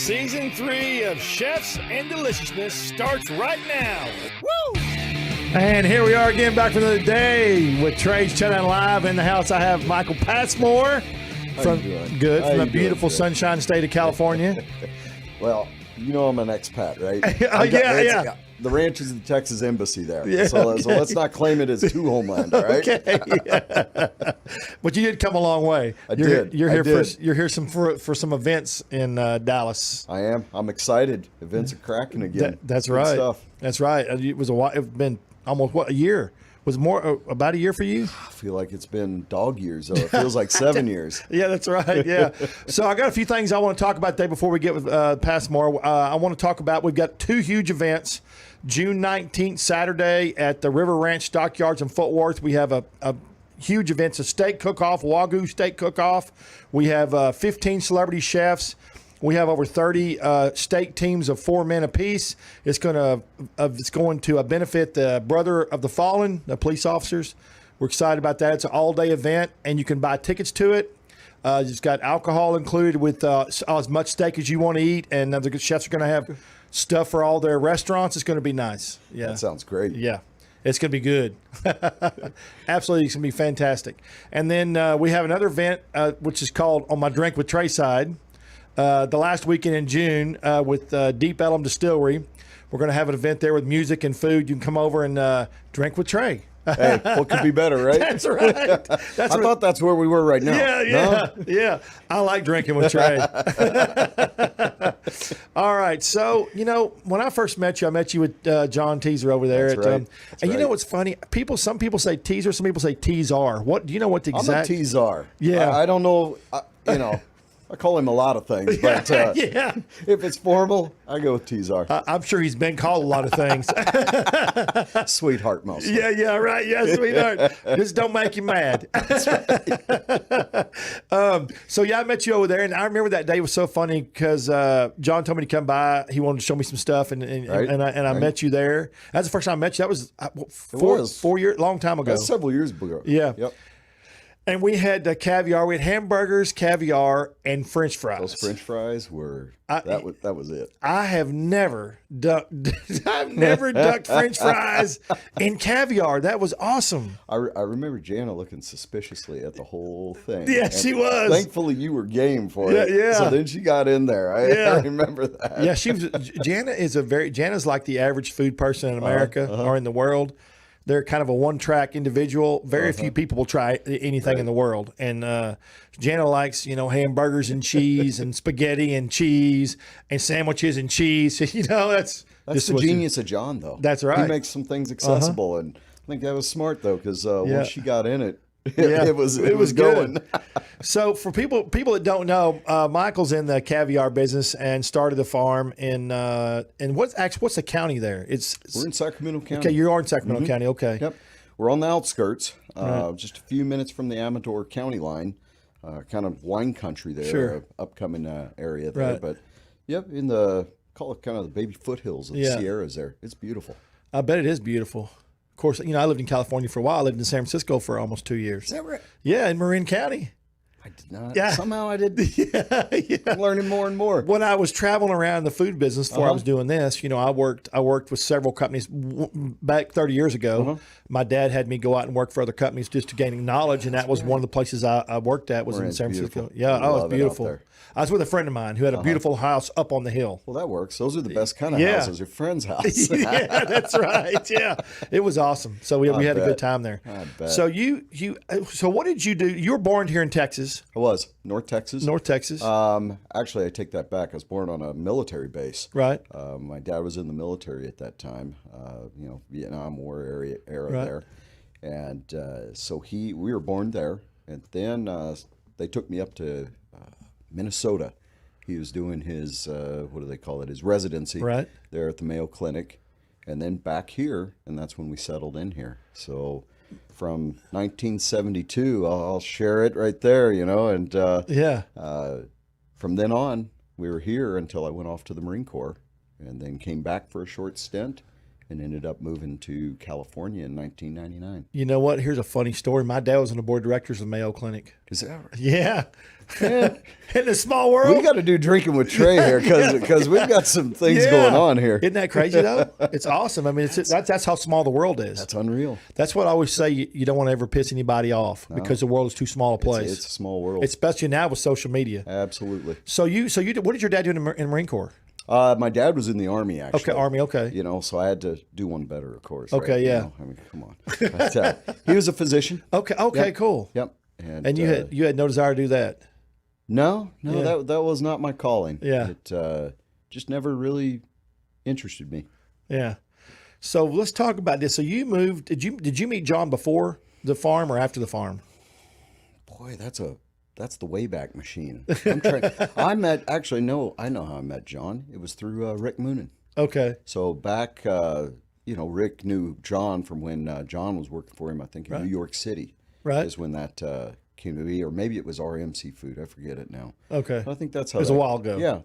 Season 3 of Chefs and Deliciousness starts right now. Woo! And here we are again, back for another day with Trey's Channel Live. In the house, I have Michael Passmore from the beautiful Sunshine State of California. Well, you know I'm an expat, right? Yeah. The ranch is the Texas Embassy there. Yeah, so okay. let's not claim it as two homeland, all right? Okay. Yeah. But you did come a long way. You're here for some events in Dallas. I am. I'm excited. Events are cracking again. That's Good right. stuff. That's right. It was it's been almost a year. Was it more about a year for you? I feel like it's been dog years, though. It feels like 7 years. Yeah, that's right. Yeah. So I got a few things I want to talk about today before we get with Passmore. I want to talk about, we've got two huge events. June 19th, Saturday at the River Ranch Stockyards in Fort Worth. We have a huge event. It's a steak cook-off, Wagyu steak cook-off. We have 15 celebrity chefs. We have over 30 steak teams of 4 men apiece. It's going to benefit the brother of the fallen, the police officers. We're excited about that. It's an all-day event, and you can buy tickets to it. It's got alcohol included with as much steak as you want to eat, and the chefs are going to have stuff for all their restaurants. It's going to be nice. Yeah, That sounds great. Yeah. It's going to be good. Absolutely. It's going to be fantastic. And then we have another event, which is called On My Drink with Trey side. The last weekend in June with Deep Ellum Distillery. We're going to have an event there with music and food. You can come over and drink with Trey. Hey, what could be better, right? That's right. I thought that's where we were right now. Yeah. I like drinking with Trey. All right. So, when I first met you, I met you with John Teaser over there. That's right. You know what's funny? Some people say Teaser, some people say Teasar. What do you know what the exact? I'm a Teasar. Yeah. I don't know. I call him a lot of things, but yeah. If it's formal, I go with Teasar. I'm sure he's been called a lot of things. Sweetheart, mostly. Yeah, right. Yeah, sweetheart. Just don't make you mad. That's right. I met you over there, and I remember that day was so funny because John told me to come by. He wanted to show me some stuff, and I met you there. That's the first time I met you. That was 4 years, long time ago. That's several years ago. Yeah. Yep. And we had caviar. We had hamburgers, caviar, and French fries. Those French fries were that was it. I have never ducked French fries in caviar. That was awesome. I remember Jana looking suspiciously at the whole thing. Yeah, she was. Thankfully, you were game for it. Yeah. So then she got in there. I remember that. Yeah, she was. Jana's like the average food person in America or in the world. They're kind of a one-track individual. Very few people will try anything in the world. And Jana likes, hamburgers and cheese and spaghetti and cheese and sandwiches and cheese. That's the genius of John, though. That's right. He makes some things accessible, and I think that was smart, though, because once she got in it, it was going. So for people that don't know, Michael's in the caviar business and started the farm in what's the county there? We're in Sacramento County. Okay, you are in Sacramento County. Okay. Yep. We're on the outskirts, Right. just a few minutes from the Amador County line, kind of wine country there, Sure. upcoming area there. Right. But in call it kind of the baby foothills of the Sierras there. It's beautiful. I bet it is beautiful. Of course, I lived in California for a while. I lived in San Francisco for almost 2 years. Is that right? Yeah, in Marin County. I did not. Yeah. Somehow I did. Yeah. I'm learning more and more. When I was traveling around the food business before I was doing this, I worked with several companies back 30 years ago. My dad had me go out and work for other companies just to gain knowledge, and that was one of the places I worked at was in San Francisco. Beautiful. Yeah, it was beautiful. There. I was with a friend of mine who had a beautiful house up on the hill. Well, that works. Those are the best kind of houses. Your friend's house. Yeah, that's right. Yeah, it was awesome. So we had a good time there. I bet. So so what did you do? You were born here in Texas. I was North Texas. North Texas. Actually, I take that back. I was born on a military base. Right. My dad was in the military at that time. Vietnam War era Right. there, and so we were born there, and then they took me up to Minnesota. He was doing his what do they call it? His residency there at the Mayo Clinic, and then back here, and that's when we settled in here. So from 1972, I'll share it right there, and from then on, we were here until I went off to the Marine Corps, and then came back for a short stint, and ended up moving to California in 1999. You know what? Here's a funny story. My dad was on the board of directors of Mayo Clinic. Is that right? Yeah. In a small world. We got to do drinking with Trey here because we've got some things going on here. Isn't that crazy though? It's awesome. I mean, that's how small the world is. That's unreal. That's what I always say. You don't want to ever piss anybody off because the world is too small a place. It's a small world, especially now with social media. Absolutely. So you did, what did your dad do in the Marine Corps? My dad was in the Army, actually. Okay, Army, okay. You know, so I had to do one better, of course. Okay, right? yeah. You know, I mean, come on. But, he was a physician. Okay, Yep. Cool. Yep. And you had no desire to do that? No, that was not my calling. Yeah. It just never really interested me. Yeah. So let's talk about this. So you moved. Did you meet John before the farm or after the farm? Boy, that's the Wayback Machine. I know how I met John. It was through Rick Moonen. Okay. So back, Rick knew John from when John was working for him, I think, in New York City. Right. Is when that came to be, or maybe it was RM Seafood. I forget it now. Okay. I think that's how it was a while ago. Yeah,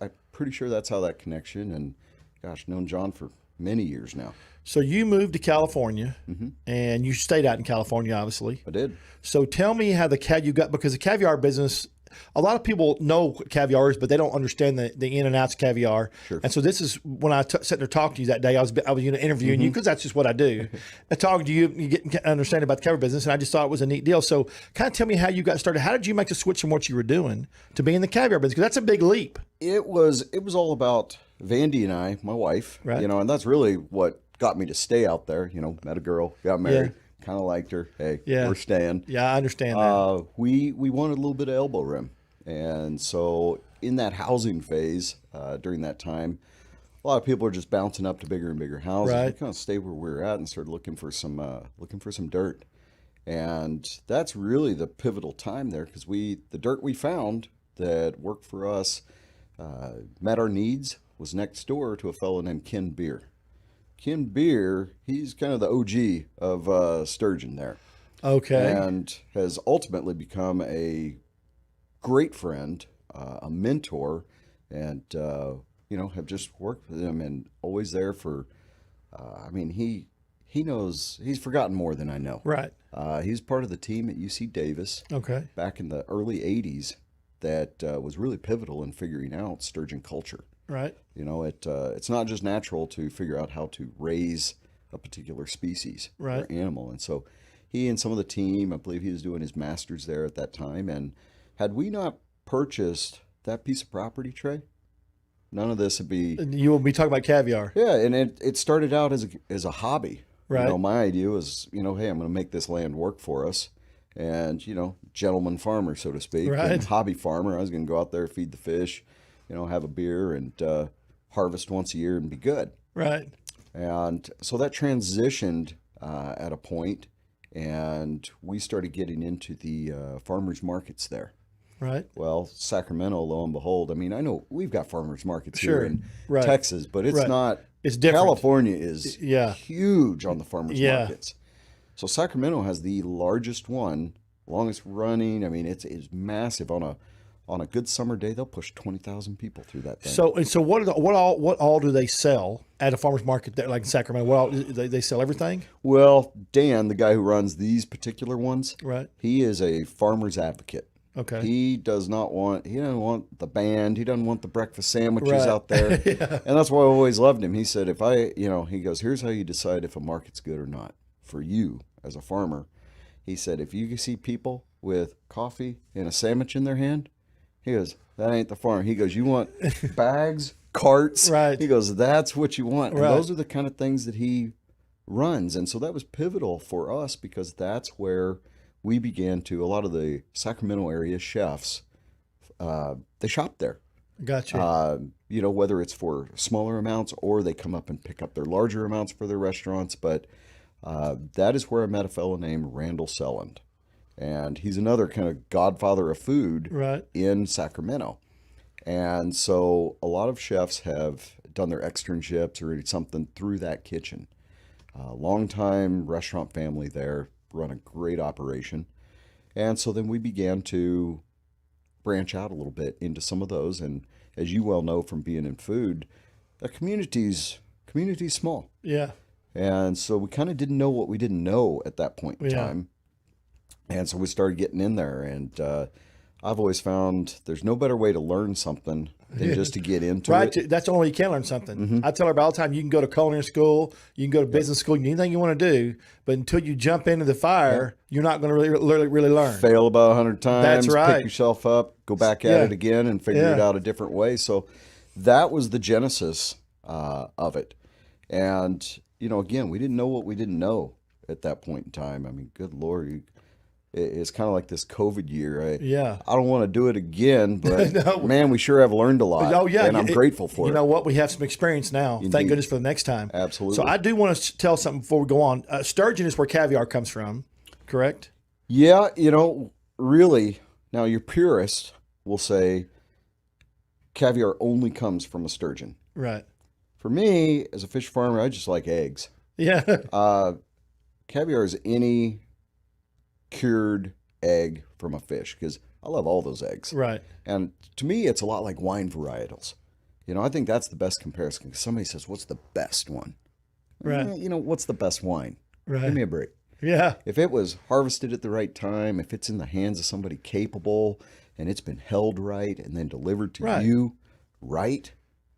I'm pretty sure that's how that connection. And gosh, known John for many years now. So you moved to California, and you stayed out in California, obviously. I did. So tell me how you got, because the caviar business, a lot of people know caviar is, but they don't understand the in and outs of caviar. Sure. And so this is when I sat there talking to you that day. I was interviewing you because that's just what I do. I talking to you, you get understanding about the caviar business, and I just thought it was a neat deal. So kind of tell me how you got started. How did you make the switch from what you were doing to being in the caviar business? Because that's a big leap. It was all about Vandy and I, my wife. Right. You know, and that's really what got me to stay out there. You know, met a girl, got married. Kind of liked her. Hey, we're staying. Yeah, I understand that. We wanted a little bit of elbow room. And so in that housing phase, during that time, a lot of people are just bouncing up to bigger and bigger houses. Right. We kind of stayed where we were at and started looking for some dirt. And that's really the pivotal time there, because the dirt we found that worked for us, met our needs, was next door to a fellow named Ken Beer. Ken Beer, he's kind of the OG of Sturgeon there. Okay. And has ultimately become a great friend, a mentor, and, have just worked with him and always there for, he knows, he's forgotten more than I know. Right. He's part of the team at UC Davis. Okay. Back in the early 80s that was really pivotal in figuring out sturgeon culture. Right. You know, it's not just natural to figure out how to raise a particular species or animal. And so he and some of the team, I believe he was doing his master's there at that time. And had we not purchased that piece of property, Trey, none of this would be... You will be talking about caviar. Yeah, and it started out as a hobby. Right. You know, my idea was, hey, I'm going to make this land work for us. And, gentleman farmer, so to speak. Right. And hobby farmer. I was going to go out there, feed the fish, have a beer and harvest once a year and be good. Right. And so that transitioned at a point, and we started getting into the farmers markets there. Right. Well, Sacramento, lo and behold, I know we've got farmers markets Sure. here in Texas, but it's not. It's different. California is huge on the farmers markets. So Sacramento has the largest one, longest running. It's massive. On a good summer day, they'll push 20,000 people through that thing. So what all do they sell at a farmer's market there, like in Sacramento? What all they sell everything? Well, Dan, the guy who runs these particular ones, right? He is a farmer's advocate. Okay. He doesn't want the band. He doesn't want the breakfast sandwiches out there. And that's why I always loved him. He said, he goes, here's how you decide if a market's good or not for you as a farmer. He said, if you see people with coffee and a sandwich in their hand, he goes, that ain't the farm. He goes, you want bags, carts. Right. He goes, that's what you want. And right. those are the kind of things that he runs. And so that was pivotal for us, because that's where we began to, a lot of the Sacramento area chefs, they shop there. Gotcha. Whether it's for smaller amounts or they come up and pick up their larger amounts for their restaurants. But that is where I met a fellow named Randall Selland. And he's another kind of godfather of food in Sacramento. And so a lot of chefs have done their externships or something through that kitchen. Longtime restaurant family there, run a great operation. And so then we began to branch out a little bit into some of those. And as you well know from being in food, a community's community's small. Yeah. And so we kind of didn't know what we didn't know at that point in time. And so we started getting in there. And I've always found there's no better way to learn something than just to get into it. Right. That's the only way you can learn something. I tell everybody all the time, you can go to culinary school, you can go to business school, anything you want to do, but until you jump into the fire, you're not going to really learn. Fail about 100 times, That's right. pick yourself up, go back at it again and figure it out a different way. So that was the genesis of it. And, you know, again, we didn't know what we didn't know at that point in time. I mean, good Lord, it's kind of like this COVID year. I don't want to do it again, but man, we sure have learned a lot. Oh, yeah. And I'm grateful for it. You know what? We have some experience now. Indeed. Thank goodness for the next time. Absolutely. So I do want to tell something before we go on. Sturgeon is where caviar comes from, correct? Yeah, you know, really, now your purist will say caviar only comes from a sturgeon. Right. For me, as a fish farmer, I just like eggs. Yeah. Caviar is any cured egg from a fish, because I love all those eggs. Right. And to me, it's a lot like wine varietals. You know, I think that's the best comparison. Somebody says, what's the best one? Right. You know, what's the best wine? Right. Give me a break. Yeah. If it was harvested at the right time, if it's in the hands of somebody capable and it's been held right and then delivered to you right,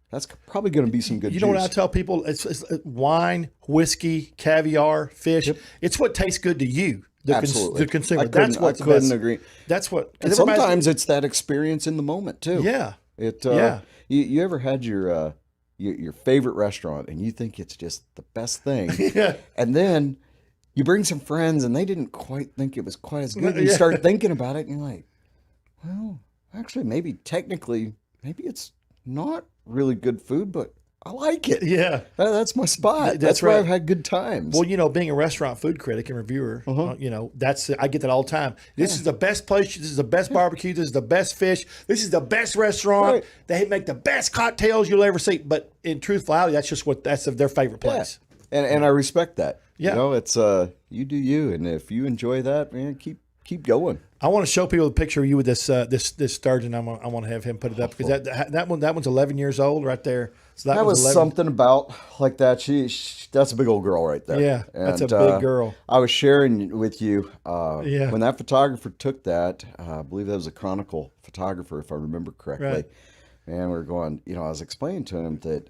that's probably going to be some good juice. You know what I tell people? It's wine, whiskey, caviar, fish. Yep. It's what tastes good to you, Absolutely. the consumer. I couldn't agree. That's what. And sometimes it's that experience in the moment too. Yeah. You ever had your favorite restaurant and you think it's just the best thing, and then you bring some friends and they didn't quite think it was quite as good. And you start thinking about it and you're like, well, actually, maybe it's not really good food, but I like it. Yeah. That's my spot. That's right. where I've had good times. Well, you know, being a restaurant food critic and reviewer, you know, I get that all the time. This is the best place. This is the best barbecue. This is the best fish. This is the best restaurant. Right. They make the best cocktails you'll ever see. But in truthfulity, that's their favorite place. Yeah. And I respect that. Yeah. You know, it's you do you, and if you enjoy that, man, keep going. I want to show people the picture of you with this sturgeon. I want to have him put it up because that one's 11 years old right there. So that was 11. something about like that. She that's a big old girl right there. Yeah, and, that's a big girl. I was sharing with you when that photographer took that. I believe that was a Chronicle photographer, if I remember correctly. Right. And we were going. You know, I was explaining to him that,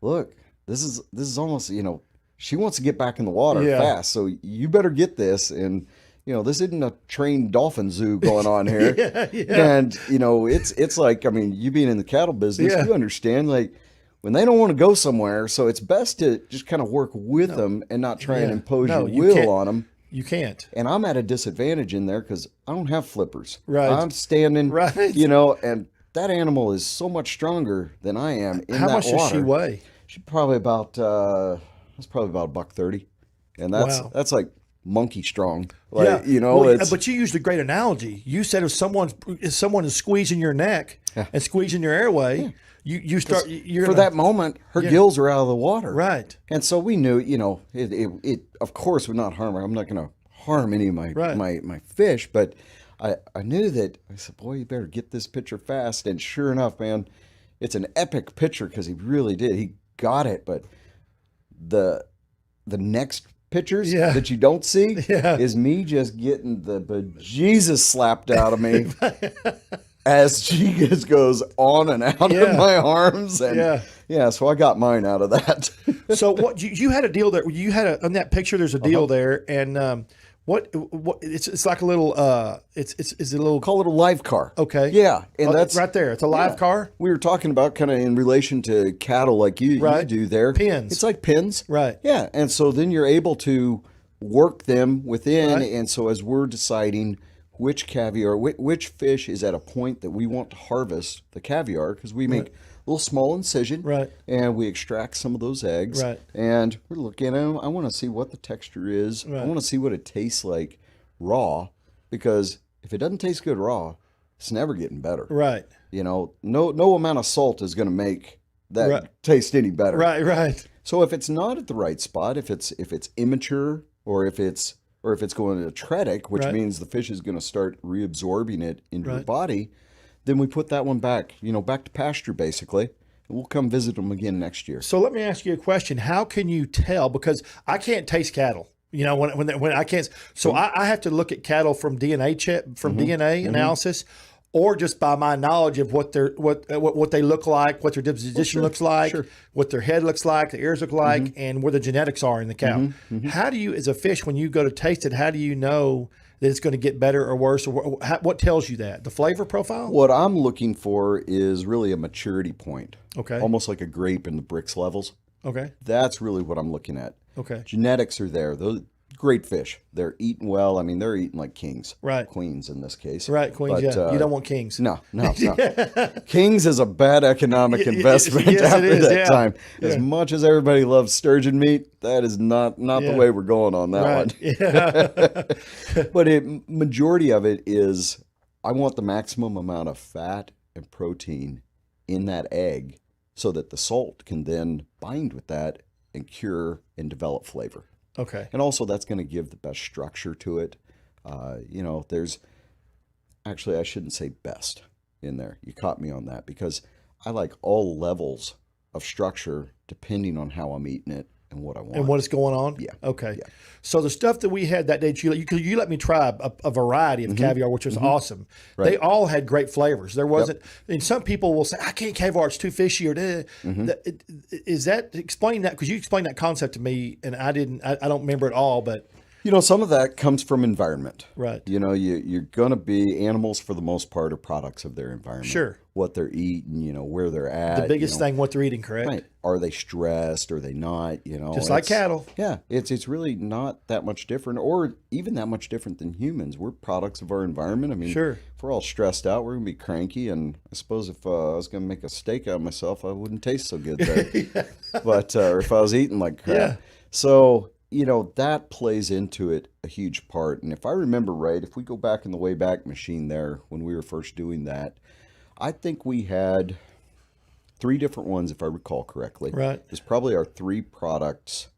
look, this is almost, you know, she wants to get back in the water fast, so you better get this. And you know, this isn't a trained dolphin zoo going on here. And you know, it's like, I mean, you being in the cattle business, you understand, like, when they don't want to go somewhere, so it's best to just kind of work with them and not try and impose your will on them. You can't. And I'm at a disadvantage in there because I don't have flippers. Right. I'm standing, right. You know, and that animal is so much stronger than I am in How that much water. does she weigh? She's probably about, that's probably about $130. And that's like monkey strong. Like, you know, well, but you used a great analogy. You said if someone is squeezing your neck and squeezing your airway, you start. That moment, her gills are out of the water, right? And so we knew, you know, it of course would not harm her. I'm not going to harm any of my fish, but I knew that. I said, boy, you better get this picture fast. And sure enough, man, it's an epic picture because he really did. He got it, but the next pictures that you don't see is me just getting the bejesus slapped out of me as she just goes on and out of my arms. And so I got mine out of that. So what you had a deal there. You had on that picture. There's a deal there, and what it's like a little it's a little, call it a live car. Okay. Yeah, and that's right there. It's a live car. We were talking about kind of in relation to cattle, like you do there. Pins. It's like pins. Right. Yeah, and so then you're able to work them within, and so as we're deciding which caviar, which fish is at a point that we want to harvest the caviar, because we make a little small incision, and we extract some of those eggs, and we're looking at them. I want to see what the texture is. I want to see what it tastes like raw, because if it doesn't taste good raw, it's never getting better. Right. You know, no amount of salt is going to make that taste any better. Right. So if it's not at the right spot, if it's immature, or if it's going to tretic, which means the fish is going to start reabsorbing it into your body, then we put that one back to pasture basically, we'll come visit them again next year. So let me ask you a question. How can you tell? Because I can't taste cattle. You know, when I can't. So I have to look at cattle from DNA analysis, or just by my knowledge of what they look like, what their disposition looks like, what their head looks like, the ears look like, and where the genetics are in the cow. How do you, as a fish, when you go to taste it, how do you know that it's going to get better or worse? Or what tells you that? The flavor profile? What I'm looking for is really a maturity point. Okay. Almost like a grape in the bricks levels. Okay. That's really what I'm looking at. Okay. Genetics are there. Those great fish. They're eating well. I mean, they're eating like kings. Right. Queens in this case. Right. Queens. But, you don't want kings. No. Kings is a bad economic investment after that time. As much as everybody loves sturgeon meat, that is not the way we're going on that one. But majority of it is, I want the maximum amount of fat and protein in that egg so that the salt can then bind with that and cure and develop flavor. Okay. And also that's going to give the best structure to it. There's actually, I shouldn't say best in there. You caught me on that because I like all levels of structure depending on how I'm eating it and what I want. And what is going on? Yeah. Okay. Yeah. So the stuff that we had that day, you let me try a variety of caviar, which was awesome. Right. They all had great flavors. There wasn't, and some people will say, I can't caviar, it's too fishy or is that, explain that, because you explained that concept to me and I don't remember it all, but. Some of that comes from environment. Right. You're going to be, animals for the most part are products of their environment. Sure. What they're eating, where they're at. The biggest thing, what they're eating, correct? Right. Are they stressed? Are they not? Just like cattle. Yeah. It's really not that much different or even that much different than humans. We're products of our environment. I mean, sure. If we're all stressed out, we're going to be cranky. And I suppose if I was going to make a steak out of myself, I wouldn't taste so good there. But or if I was eating like crap. Yeah. So, that plays into it a huge part. And if I remember right, if we go back in the Wayback Machine there when we were first doing that, I think we had 3 different ones, if I recall correctly. Right. It's probably our 3 products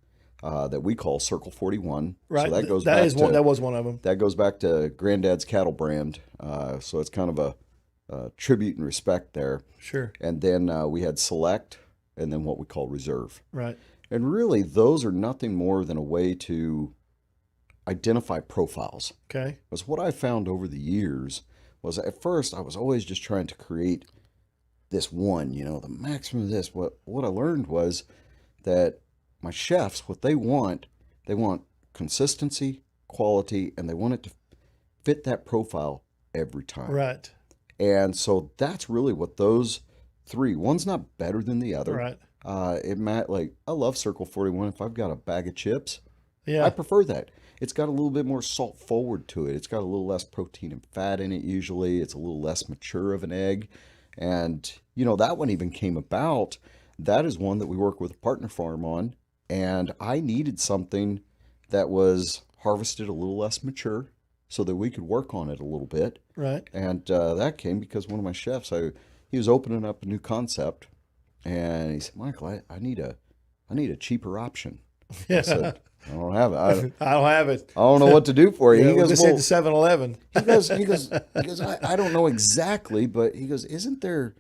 that we call Circle 41. Right. So that goes that back is to, one. That was one of them. That goes back to Granddad's cattle brand. So it's kind of a tribute and respect there. Sure. And then we had Select and then what we call Reserve. Right. And really, those are nothing more than a way to identify profiles. Okay. Because what I found over the years was at first I was always just trying to create this one, the maximum of this. What I learned was that my chefs, what they want consistency, quality, and they want it to fit that profile every time. Right. And so that's really what those 3, one's not better than the other. Right. I love Circle 41. If I've got a bag of chips, yeah, I prefer that. It's got a little bit more salt forward to it. It's got a little less protein and fat in it usually. It's a little less mature of an egg. And, that one even came about. That is one that we work with a partner farm on. And I needed something that was harvested a little less mature so that we could work on it a little bit. Right. And that came because one of my chefs, he was opening up a new concept. And he said, Michael, I need a cheaper option. Yeah. I said, I don't have it. I don't have it. I don't know what to do for you. Yeah, he goes, just well, at the 7-Eleven. he goes, I don't know exactly, but he goes, isn't there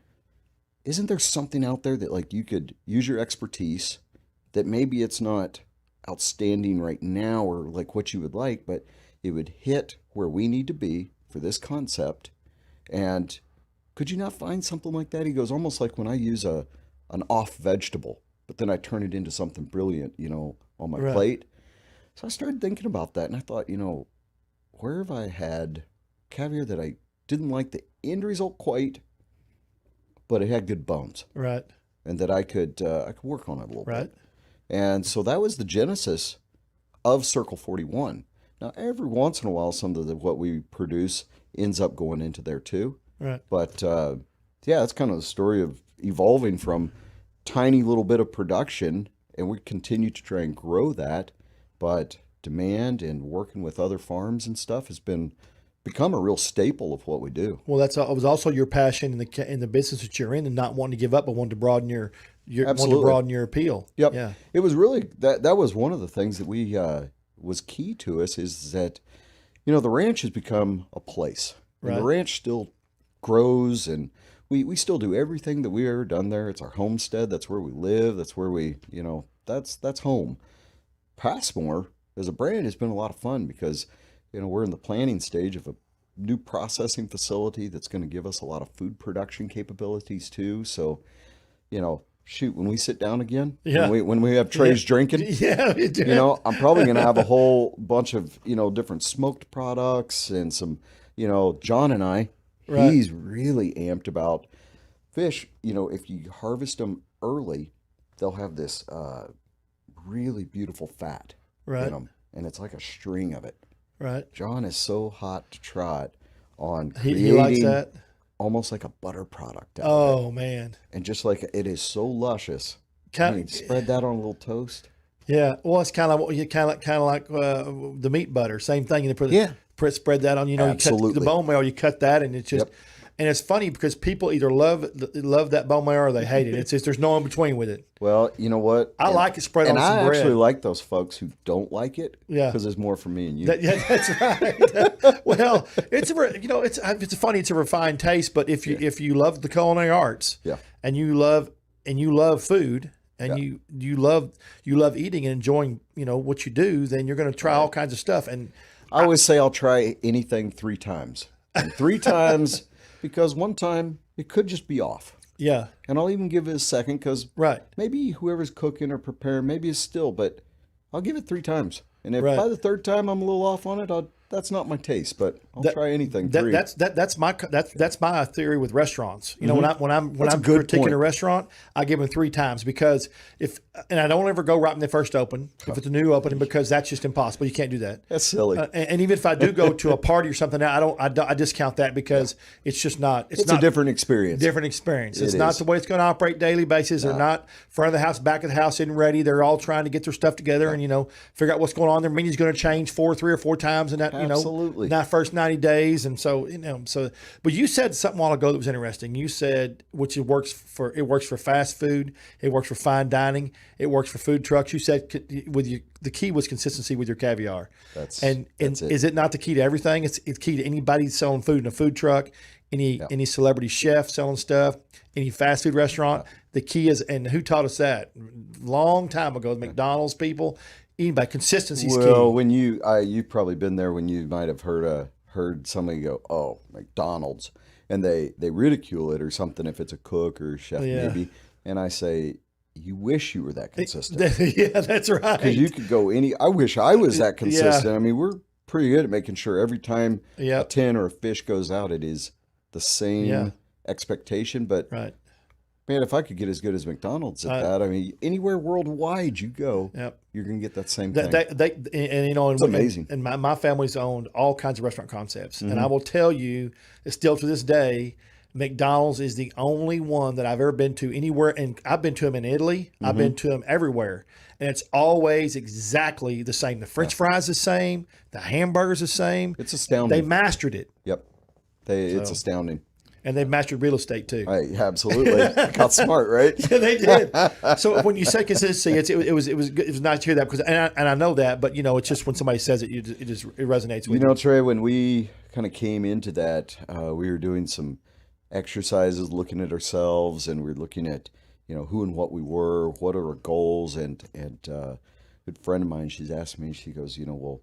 something out there that like you could use your expertise that maybe it's not outstanding right now or like what you would like, but it would hit where we need to be for this concept. And could you not find something like that? He goes, almost like when I use an off vegetable, but then I turn it into something brilliant, on my plate. So I started thinking about that and I thought, where have I had caviar that I didn't like the end result quite, but it had good bones. Right. And that I could work on it a little bit. And so that was the genesis of Circle 41. Now, every once in a while, some of what we produce ends up going into there too. Right. But that's kind of the story of evolving from tiny little bit of production, and we continue to try and grow that. But demand and working with other farms and stuff has become a real staple of what we do. Well, it was also your passion in the business that you're in, and not wanting to give up, but wanting to broaden your appeal. Yep. Yeah. It was really that was one of the things that we was key to us is that the ranch has become a place. Right. And the ranch still grows, and we still do everything that we ever done there. It's our homestead. That's where we live. That's where we, that's home. Passmore as a brand has been a lot of fun because, we're in the planning stage of a new processing facility that's going to give us a lot of food production capabilities too. So, shoot, when we sit down again, when we have Trey's drinking, I'm probably going to have a whole bunch of, different smoked products and some, John and I, he's really amped about fish. If you harvest them early, they'll have this really beautiful fat in them, and it's like a string of it. Right. John is so hot to try it on he likes that. Almost like a butter product. Oh man! And just like it is so luscious. You spread that on a little toast. Yeah, well, it's kind of like the meat butter. Same thing. You spread that on. You cut the bone marrow. You cut that, and it's just. Yep. And it's funny because people either love that bone marrow or they hate it. It's just there's no in between with it. Well, you know what? I like it spread on some bread. And I actually like those folks who don't like it. Yeah. Because it's more for me and you. That's right. Well, it's funny. It's a refined taste, but if you love the culinary arts, and you love food, and you love eating and enjoying what you do, then you're going to try all kinds of stuff. And I always say I'll try anything 3 times. And 3 times. Because one time it could just be off. Yeah. And I'll even give it a second because maybe whoever's cooking or preparing, maybe it's still, but I'll give it 3 times. And if by the 3rd time I'm a little off on it, that's not my taste, but I'll try anything. 3. That's my theory with restaurants. When I'm critiquing a restaurant, I give them 3 times because and I don't ever go right when they first open if it's a new opening because that's just impossible. You can't do that. That's silly. And even if I do go to a party or something, I discount that because it's just not. It's not a different experience. It's not the way it's going to operate daily basis. They're not front of the house, back of the house isn't ready. They're all trying to get their stuff together and figure out what's going on. Their menu's going to change 3 or 4 times, and that absolutely not first 90 days. And so but you said something a while ago that was interesting. You said it works for fast food, it works for fine dining, it works for food trucks. You said the key was consistency with your caviar. That's it. Is it not the key to everything? It's key to anybody selling food in a food truck, any celebrity chef selling stuff, any fast food restaurant. The key is, and who taught us that? Long time ago, the McDonald's people. Anybody, consistency's key. Well, when you've probably been there when you might have heard somebody go, "Oh, McDonald's," and they ridicule it or something if it's a cook or a chef maybe, and I say, you wish you were that consistent. Yeah, that's right. Because you could go I wish I was that consistent. Yeah. I mean, we're pretty good at making sure every time a tin or a fish goes out, it is the same expectation. But man, if I could get as good as McDonald's at that, I mean, anywhere worldwide you go, you're going to get that same thing. It's amazing. And my family's owned all kinds of restaurant concepts. And I will tell you, still to this day, McDonald's is the only one that I've ever been to anywhere. And I've been to them in Italy. I've been to them everywhere. And it's always exactly the same. The French fries the same. The hamburger's the same. It's astounding. They mastered it. Yep. It's astounding. And they've mastered real estate too. Right, absolutely. Got smart, right? Yeah, they did. So when you say consistency, it was nice to hear that because and I know that, but it's just when somebody says it, it resonates with you. Trey, when we kind of came into that, we were doing some exercises, looking at ourselves, and we were looking at who and what we were, what are our goals, and a good friend of mine, she's asked me, she goes, well,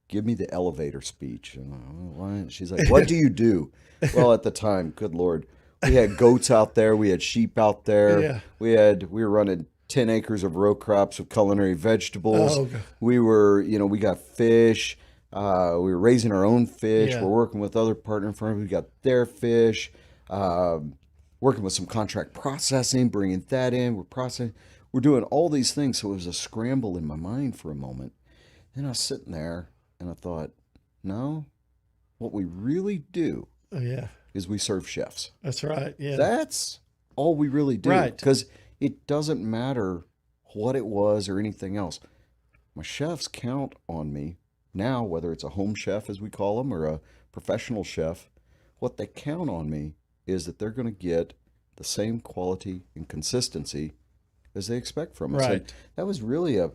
give me the elevator speech. And why? She's like, what do you do? Well, at the time, good Lord, we had goats out there. We had sheep out there. Yeah. We were running 10 acres of row crops of culinary vegetables. Oh, we were, we got fish. We were raising our own fish. Yeah. We're working with other partner firms. We got their fish. Working with some contract processing, bringing that in. We're processing. We're doing all these things. So it was a scramble in my mind for a moment. Then I was sitting there and I thought, no, what we really do is we serve chefs. That's right. Yeah. That's all we really do. Right. Because it doesn't matter what it was or anything else. My chefs count on me now, whether it's a home chef, as we call them, or a professional chef. What they count on me is that they're going to get the same quality and consistency as they expect from us. Right. And that was really a,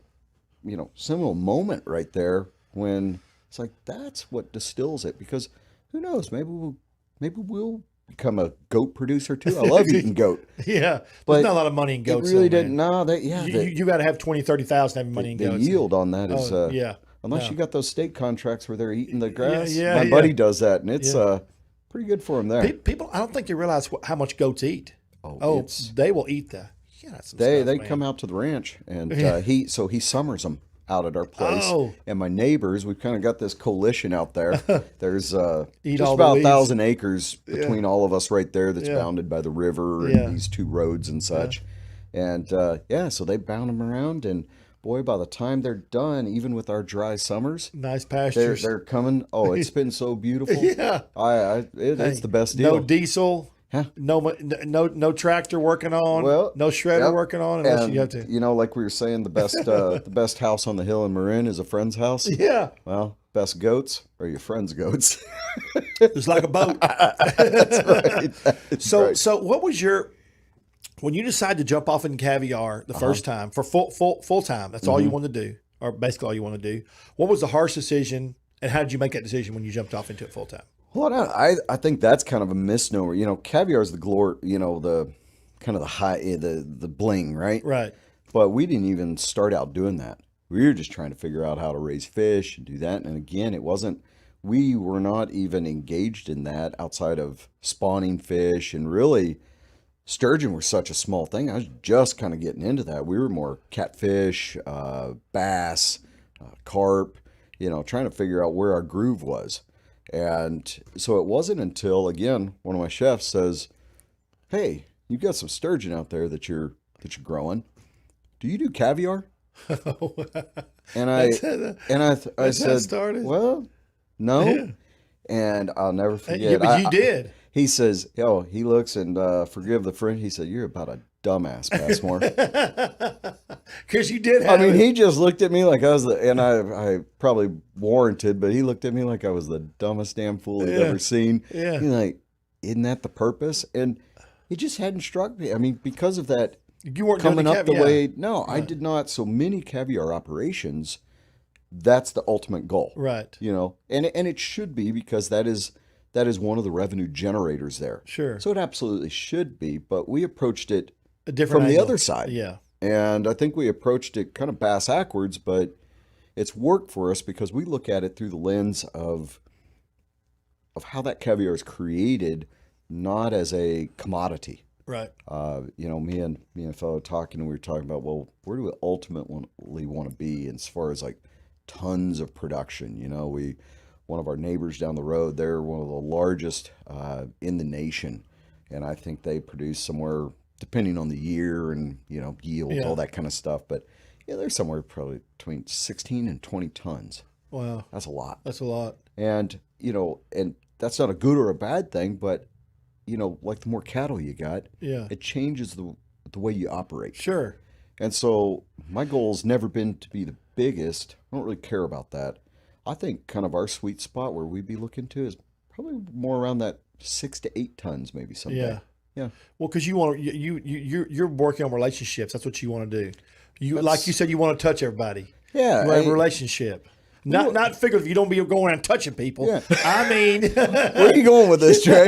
seminal moment right there when it's like, that's what distills it. Because who knows, maybe we'll become a goat producer too. I love eating goat. Yeah, but there's not a lot of money in goats. It really though, didn't. man. No, You got to have 20, 30,000 having money in the goats. yield on that is yeah. unless you got those state contracts where they're eating the grass. Yeah, My buddy does that, and it's pretty good for him there. People, I don't think they realize how much goats eat. Oh, they will eat the. They come out to the ranch, and he summers them out at our place. Oh. And my neighbors, we've kind of got this coalition out there. There's just all about the 1,000 acres between all of us right there that's bounded by the river and these two roads and such. And so they bound them around, and boy, by the time they're done, even with our dry summers, nice pastures. They're coming. Oh, it's been so beautiful. Yeah. It's the best deal. No diesel. Huh? No tractor working on. Well, no shredder working on unless you have to. You know, like we were saying, the best house on the hill in Marin is a friend's house. Yeah. Well, best goats are your friend's goats. It's like a boat. That's right. So what was when you decided to jump off in Caviar the first time for full time? That's all you wanted to do, or basically all you want to do. What was the harsh decision, and how did you make that decision when you jumped off into it full time? Well, I think that's kind of a misnomer. You know, caviar is the glory. You know, the kind of the high, the bling, right? Right. But we didn't even start out doing that. We were just trying to figure out how to raise fish and do that. And again, it wasn't. We were not even engaged in that outside of spawning fish, and really, sturgeon were such a small thing. I was just kind of getting into that. We were more catfish, bass, carp. You know, trying to figure out where our groove was. And so it wasn't until, again, one of my chefs says, "Hey, you've got some sturgeon out there that you're growing. Do you do caviar?" And I said, "Well, no." Yeah. And I'll never forget. Yeah, but you did. He says, he looks and forgive the French. He said, "You're about a dumbass, Passmore." Because you did. He just looked at me like I was and I probably warranted, but he looked at me like I was the dumbest damn fool he'd ever seen. Yeah. He's like, "Isn't that the purpose?" And it just hadn't struck me. I mean, because of that, you weren't coming doing up the way. No, I did not. So many caviar operations. That's the ultimate goal, right? You know, and it should be, because that is one of the revenue generators there. Sure. So it absolutely should be, but we approached it a different from angle. the other side. Yeah. And I think we approached it kind of bass-backwards, but it's worked for us because we look at it through the lens of how that caviar is created, not as a commodity. Right. You know, me and a fellow talking, and we were talking about, well, where do we ultimately want to be as far as like tons of production? You know, one of our neighbors down the road, they're one of the largest in the nation, and I think they produce somewhere, depending on the year and, you know, yield, all that kind of stuff. But yeah, they're somewhere probably between 16 and 20 tons. Wow. That's a lot. That's a lot. And, you know, and that's not a good or a bad thing, but, you know, like the more cattle you got, it changes the way you operate. Sure. And so my goal's never been to be the biggest. I don't really care about that. I think kind of our sweet spot where we'd be looking to is probably more around that 6 to 8 tons maybe someday. Yeah. Yeah. Well, because you're working on relationships. That's what you want to do. Like you said, you want to touch everybody. Yeah. You want a relationship. Not figurative. You don't be going around touching people. Yeah. I mean, where are you going with this, Trey?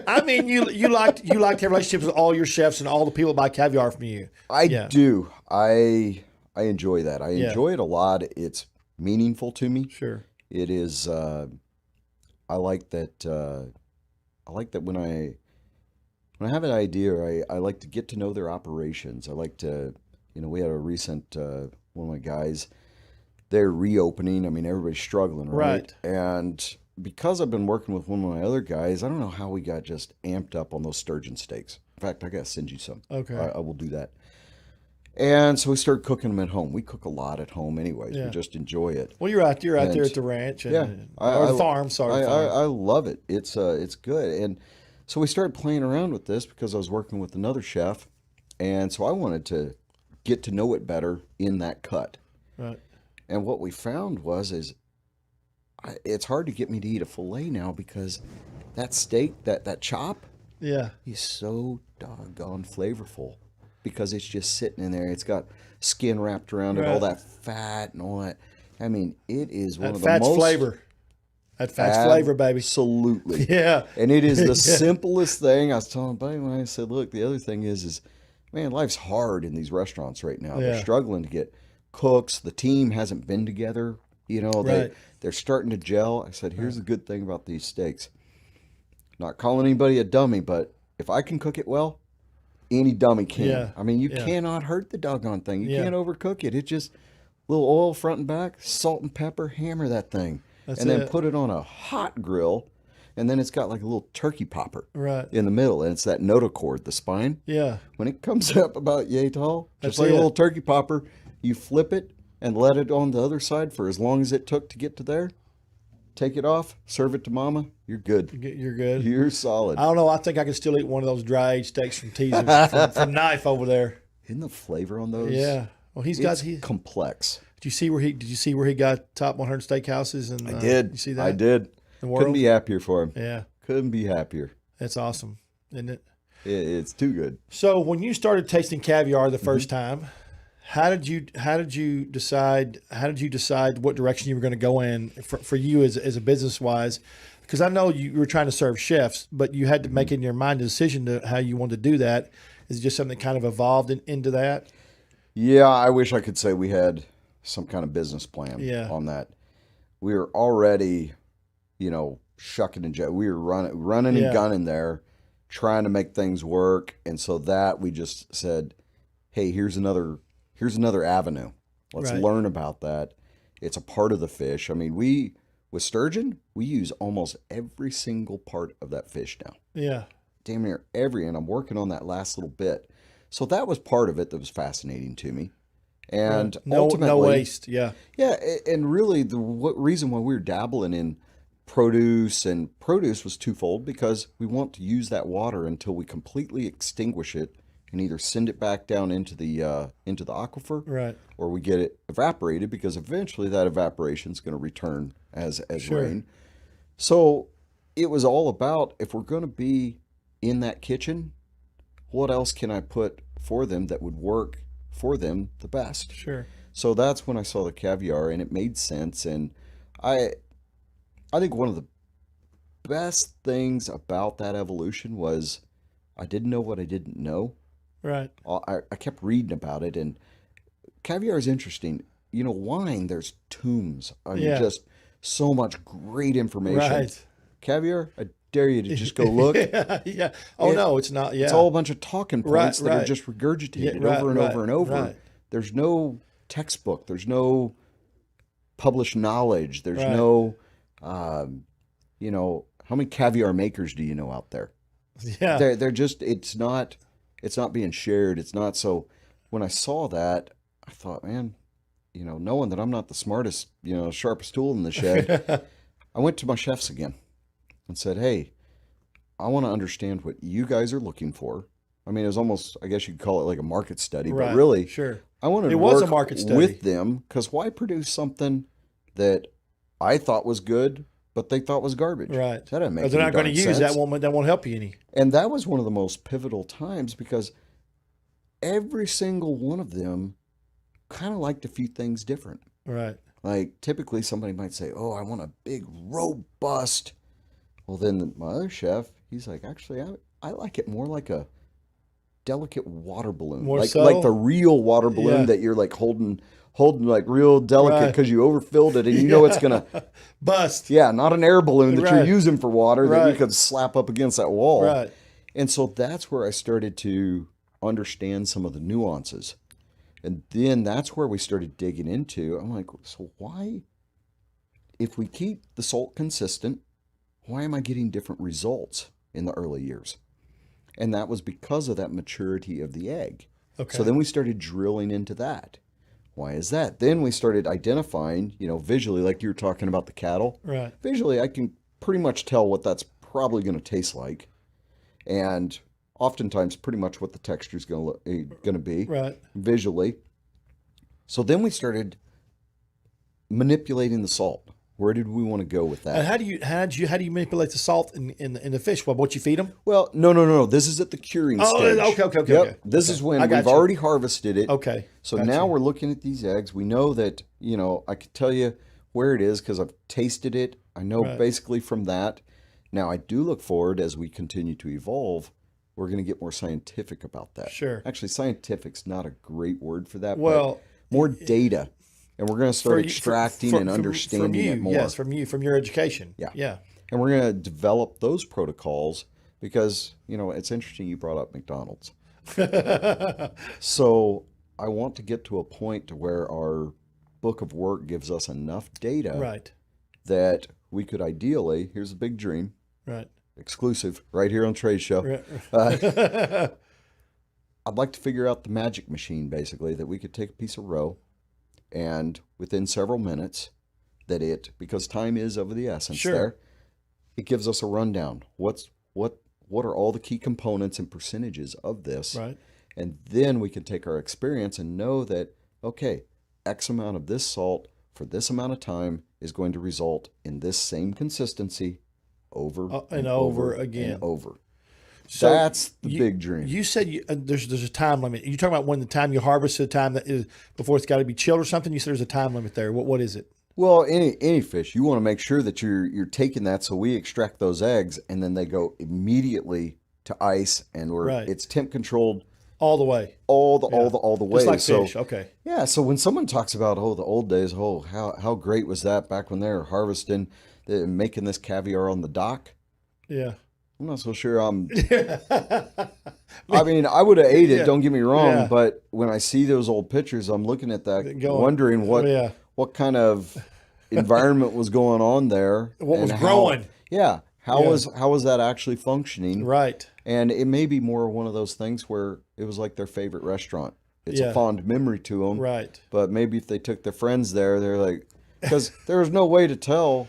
I mean, you like to have relationships with all your chefs and all the people that buy caviar from you. I do. I enjoy that. I enjoy it a lot. It's meaningful to me. Sure. It is. I like that. I like that when I have an idea, I like to get to know their operations. I like to, you know, we had a recent one of my guys. They're reopening. I mean, everybody's struggling, right? And because I've been working with one of my other guys, I don't know how we got just amped up on those sturgeon steaks. In fact, I got to send you some. Okay. I will do that. And so we started cooking them at home. We cook a lot at home anyways. We just enjoy it. Well, you're out there at the ranch. And, or the farm, sorry. I love it. It's good. And so we started playing around with this because I was working with another chef. And so I wanted to get to know it better in that cut. Right. And what we found was it's hard to get me to eat a filet now because that steak, that chop, is so doggone flavorful because it's just sitting in there. It's got skin wrapped around it, all that fat and all that. I mean, it is one of the most flavor. That fat's flavor, baby. Absolutely. Yeah. And it is the simplest thing. I was telling buddy when I said, look, the other thing is, man, life's hard in these restaurants right now. They're struggling to get cooks. The team hasn't been together. You know, they're starting to gel. I said, here's the good thing about these steaks. Not calling anybody a dummy, but if I can cook it well, any dummy can. Yeah. I mean, you cannot hurt the doggone thing. You can't overcook it. It's just a little oil front and back, salt and pepper, hammer that thing. And then put it on a hot grill, and then it's got like a little turkey popper in the middle, and it's that notochord, the spine. Yeah. When it comes up about yay tall, just like a little turkey popper, you flip it and let it on the other side for as long as it took to get to there. Take it off, serve it to mama. You're good. You're good. You're solid. I don't know. I think I could still eat one of those dry aged steaks from Teasers from Knife over there. Isn't the flavor on those? Yeah. Well, he's complex. Did you see where he got top 100 steakhouses? And I did. You see that? I did. Couldn't be happier for him. Yeah. Couldn't be happier. That's awesome, isn't it? It's too good. So when you started tasting caviar the first time, how did you decide what direction you were going to go in for you as a business wise? Because I know you were trying to serve chefs, but you had to make in your mind a decision to how you wanted to do that. Is it just something that kind of evolved into that? Yeah, I wish I could say we had some kind of business plan on that. We were already, shucking and jiving. We were running and gunning there, trying to make things work. And so that we just said, hey, here's another avenue. Let's learn about that. It's a part of the fish. I mean, with sturgeon, we use almost every single part of that fish now. Yeah. Damn near every, and I'm working on that last little bit. So that was part of it that was fascinating to me. And ultimately, no waste. Yeah. Yeah. And really reason why we were dabbling in produce was twofold, because we want to use that water until we completely extinguish it and either send it back down into the aquifer, or we get it evaporated, because eventually that evaporation is going to return as rain. So it was all about, if we're going to be in that kitchen, what else can I put for them that would work for them the best? Sure. So that's when I saw the caviar, and it made sense. And I think one of the best things about that evolution was I didn't know what I didn't know. Right. I kept reading about it, and caviar is interesting. Wine, there's tombs. I mean, just so much great information. Right. Caviar, I dare you to just go look. Yeah. Oh, no, it's not. Yeah. It's all a bunch of talking points that are just regurgitated over and over and over. Right. There's no textbook. There's no published knowledge. There's no, how many caviar makers do you know out there? Yeah. They're just, it's not being shared. It's not. So when I saw that, I thought, man, knowing that I'm not the smartest, sharpest tool in the shed, I went to my chefs again and said, hey, I want to understand what you guys are looking for. I mean, it was almost, I guess you could call it like a market study, but really, I wanted to work a market study with them, because why produce something that I thought was good, but they thought was garbage? Right. That didn't make Because they're not going to use sense. that won't help you any. And that was one of the most pivotal times, because every single one of them kind of liked a few things different. Right. Like typically somebody might say, oh, I want a big, robust. Well, then my other chef, he's like, actually, I like it more like a delicate water balloon. Like the real water balloon that you're like holding like real delicate, because you overfilled it and it's going to bust. Yeah, not an air balloon that you're using for water that you could slap up against that wall. Right. And so that's where I started to understand some of the nuances. And then that's where we started digging into. I'm like, so why, if we keep the salt consistent, why am I getting different results in the early years? And that was because of that maturity of the egg. Okay. So then we started drilling into that. Why is that? Then we started identifying, visually, like you were talking about the cattle. Right. Visually, I can pretty much tell what that's probably going to taste like. And oftentimes pretty much what the texture is going to be visually. So then we started manipulating the salt. Where did we want to go with that? And how do you manipulate the salt in the fish? What you feed them? Well, no. This is at the curing stage. Okay. This is when we've already harvested it. Okay. So now we're looking at these eggs. We know that, I could tell you where it is because I've tasted it I know basically from that. Now, I do look forward as we continue to evolve, we're going to get more scientific about that. Sure. Actually, scientific's not a great word for that, Well, but more data. And we're going to start extracting and understanding it more. Yes, from your education. Yeah. Yeah. And we're going to develop those protocols because, it's interesting you brought up McDonald's. So I want to get to a point to where our book of work gives us enough data that we could ideally, here's a big dream, exclusive right here on Trey's show. I'd like to figure out the magic machine, basically, that we could take a piece of roe and within several minutes because time is of the essence there, it gives us a rundown. What are all the key components and percentages of this? Right. And then we can take our experience and know that, okay, X amount of this salt for this amount of time is going to result in this same consistency over and over again. And over. So that's the big dream. You said there's a time limit. You talking about when the time you harvest, the time that is before it's got to be chilled or something? You said there's a time limit there. What is it? Well, any fish, you want to make sure that you're taking that. So we extract those eggs, and then they go immediately to ice, and it's temp controlled all the way, all the way. Just like fish. Okay. Yeah. So when someone talks about the old days, how great was that back when they were harvesting, making this caviar on the dock? Yeah. I'm not so sure I mean, I would have ate it, don't get me wrong, but when I see those old pictures, I'm looking at that, wondering what kind of environment was going on there. What was growing. How was that actually functioning? Right. And it may be more one of those things where it was like their favorite restaurant. It's a fond memory to them. Right. But maybe if they took their friends there, they're like, because there was no way to tell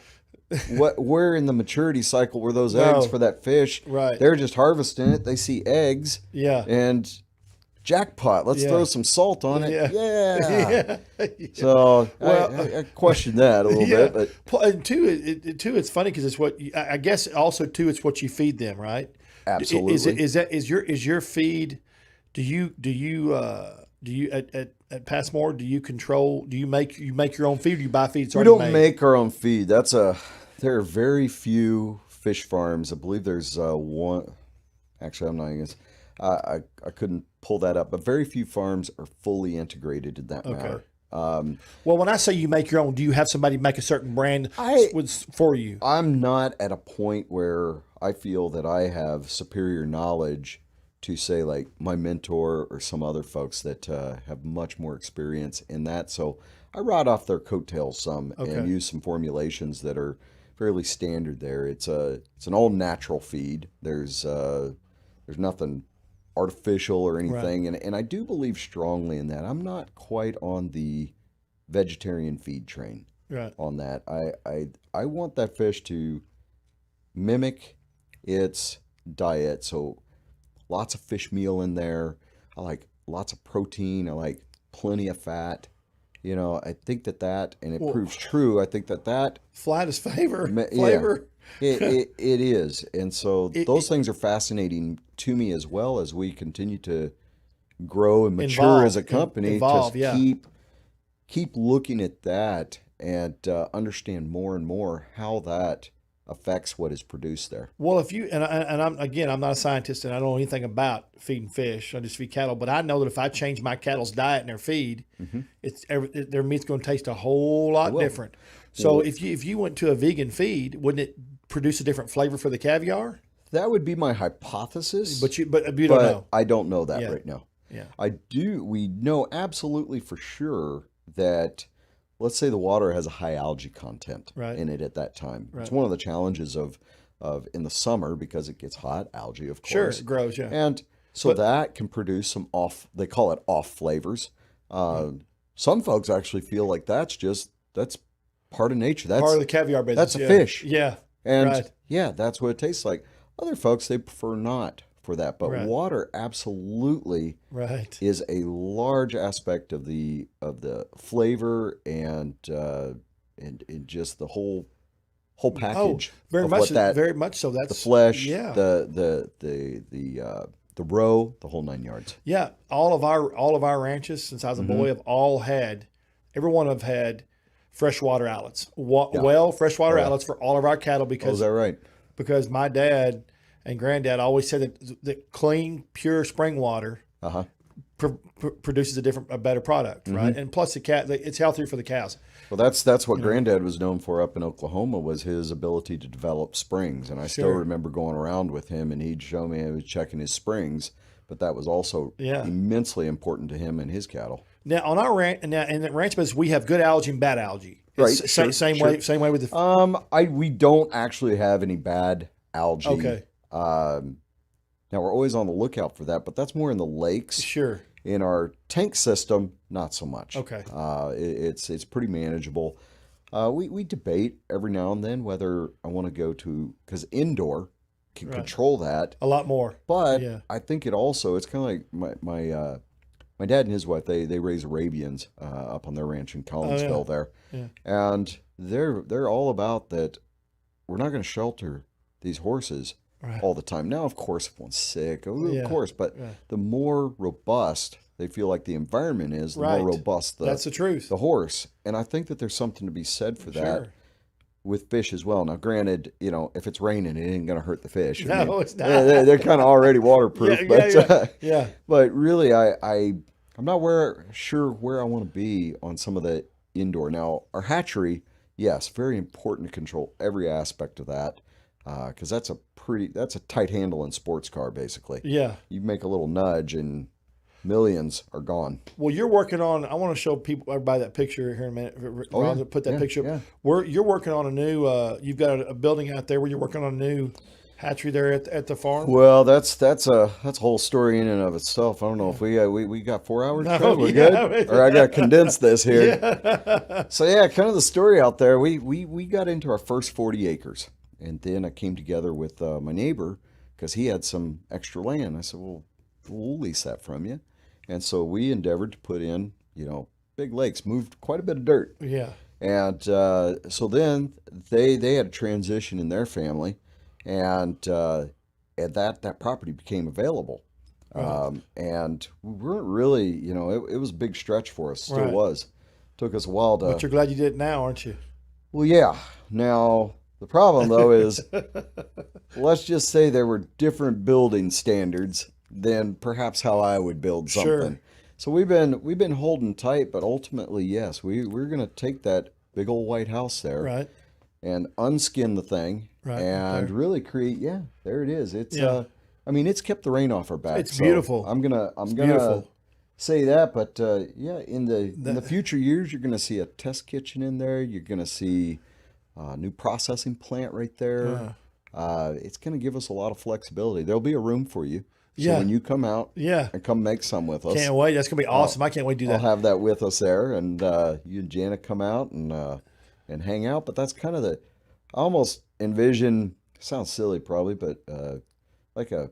where in the maturity cycle were those eggs for that fish. Right. They're just harvesting it. They see eggs. Yeah. And jackpot. Let's throw some salt on it. Yeah. So I question that a little bit, but and two, it's funny because it's what I guess also too. It's what you feed them, right? Absolutely. Is your feed? Do you at Passmore? Do you make your own feed? Or do you buy feed? We don't make our own feed. There are very few fish farms. I believe there's one. Actually, I'm not even. I couldn't pull that up, but very few farms are fully integrated in that matter. Well, when I say you make your own, do you have somebody make a certain brand for you? I'm not at a point where I feel that I have superior knowledge to say like my mentor or some other folks that have much more experience in that. So I ride off their coattails some and use some formulations that are fairly standard there. It's an all natural feed. There's nothing artificial or anything, and I do believe strongly in that. I'm not quite on the vegetarian feed train on that. I want that fish to mimic its diet, so lots of fish meal in there. I like lots of protein. I like plenty of fat. I think that, and it proves true. I think that flat is flavor. It is. And so those things are fascinating to me as well as we continue to grow and mature as a company. Keep looking at that and understand more and more how that affects what is produced there. Well, if you I'm not a scientist and I don't know anything about feeding fish. I just feed cattle, but I know that if I change my cattle's diet and their feed, their meat's going to taste a whole lot different. So if you went to a vegan feed, wouldn't it produce a different flavor for the caviar? That would be my hypothesis. But you don't know. I don't know that right now. Yeah. We know absolutely for sure that, let's say the water has a high algae content in it at that time. Right. It's one of the challenges of in the summer because it gets hot, algae, of course. Sure, it grows, And so that can produce some they call it off flavors. Some folks actually feel like that's part of nature. That's part of the caviar business. That's a fish. Yeah. And that's what it tastes like. Other folks, they prefer not for that, but water absolutely is a large aspect of the flavor and just the whole package. Very much so. That's the flesh, the roe, the whole 9 yards. Yeah, all of our ranches since I was a boy have every one have had freshwater outlets, freshwater outlets for all of our cattle Oh, is that right? because my dad and granddad always said that clean, pure spring water produces a better product, right? And plus it's healthier for the cows. Well, that's what Granddad was known for up in Oklahoma, was his ability to develop springs. And I still remember going around with him, and he'd show me, I was checking his springs, but that was also immensely important to him and his cattle. Now on our ranch, in the ranch business, we have good algae and bad algae. Right. Same way with the. We don't actually have any bad algae. Okay. Now we're always on the lookout for that, but that's more in the lakes. Sure. In our tank system, not so much. Okay. It's pretty manageable. We debate every now and then whether I want to go to, because indoor can control that a lot more. But I think it's kind of like my dad and his wife, they raise Arabians up on their ranch in Collinsville there. Yeah. And they're all about that. We're not going to shelter these horses all the time. Now, of course, if one's sick, of course, but the more robust they feel like the environment is, the more robust that's the truth. The horse. And I think that there's something to be said for that with fish as well. Now, granted, if it's raining, it ain't going to hurt the fish. No, it's not. They're kind of already waterproof. But really, I'm not sure where I want to be on some of the indoor. Now, our hatchery, yes, very important to control every aspect of that. Because that's a tight handle in sports car, basically. Yeah. You make a little nudge and millions are gone. Well, you're working on, I want to show everybody that picture here in a minute. Put that picture up. You're working on a new, you've got a building out there where you're working on a new hatchery there at the farm. Well, that's a whole story in and of itself. I don't know if we got 4 hours. No, we're good. Or I got to condense this here. So kind of the story out there. We got into our first 40 acres. And then I came together with my neighbor because he had some extra land. I said, well, we'll lease that from you. And so we endeavored to put in, big lakes, moved quite a bit of dirt. Yeah. And so then they had a transition in their family, and that property became available. And we weren't really, it was a big stretch for us, still was. Took us a while to. But you're glad you did it now, aren't you? Well, yeah. Now. The problem, though, is let's just say there were different building standards than perhaps how I would build something. Sure. So we've been holding tight, but ultimately, yes, we're going to take that big old white house there and unskin the thing and really create. Yeah, there it is. It's it's kept the rain off our back. It's beautiful. I'm gonna say that, but in the future years, you're going to see a test kitchen in there. You're going to see. New processing plant right there. It's going to give us a lot of flexibility. There'll be a room for you. So when you come out and come make some with us. Can't wait. That's going to be awesome. I can't wait to do that. I'll have that with us there. And you and Janet come out and hang out. But that's kind of I almost envision, sounds silly probably, but like a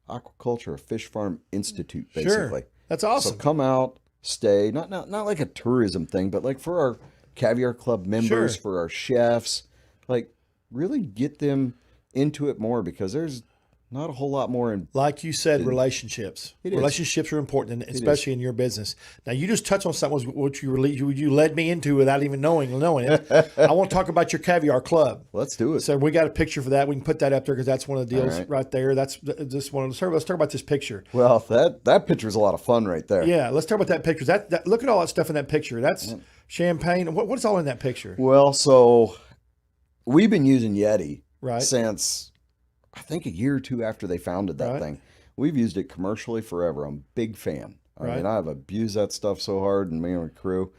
aquaculture, a fish farm institute, basically. Sure. That's awesome. So come out, stay. Not like a tourism thing, but like for our Caviar Club members, for our chefs, like really get them into it more, because there's not a whole lot more in. Like you said, relationships. Relationships are important, especially in your business. Now, you just touched on something which you led me into without even knowing it. I want to talk about your Caviar Club. Let's do it. So we got a picture for that. We can put that up there because that's one of the deals right there. That's just one of the. Let's talk about this picture. Well, that picture is a lot of fun right there. Yeah, let's talk about that picture. That look at all that stuff in that picture. That's champagne. What's all in that picture? Well, so we've been using Yeti since I think a year or two after they founded that thing. We've used it commercially forever. I'm a big fan. I mean, I've abused that stuff so hard, and me and my crew.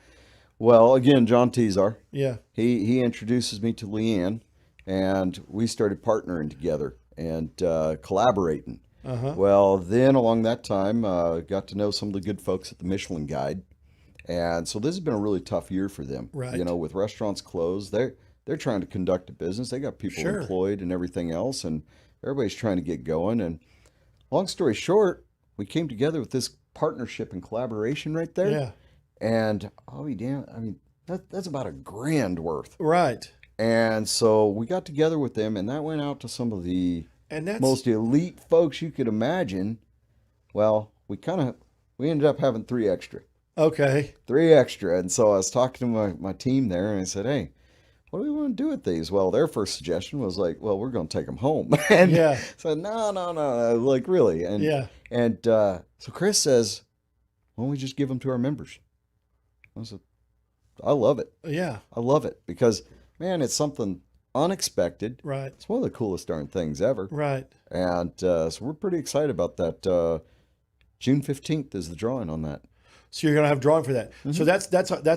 Well, again, John Tezar. Yeah. He introduces me to Leanne, and we started partnering together and collaborating. Well, then along that time, got to know some of the good folks at the Michelin Guide. And so this has been a really tough year for them. With restaurants closed, they're trying to conduct a business. They got people employed and everything else, and everybody's trying to get going. And long story short, we came together with this partnership and collaboration right there. Yeah. And I'll be damned, I mean, that's about $1,000 worth. Right. And so we got together with them, and that went out to some of the most elite folks you could imagine. Well, we ended up having 3 extra. Okay. 3 extra. And so I was talking to my team there, and I said, hey, what do we want to do with these? Well, their first suggestion was like, well, we're going to take them home. And Yeah. so no, like really. Yeah. And so Chris says, why don't we just give them to our members? I said, I love it. Yeah. I love it because, man, it's something unexpected. Right. It's one of the coolest darn things ever. Right. And so we're pretty excited about that. June 15th is the drawing on that. So you're gonna have drawing for that. So that's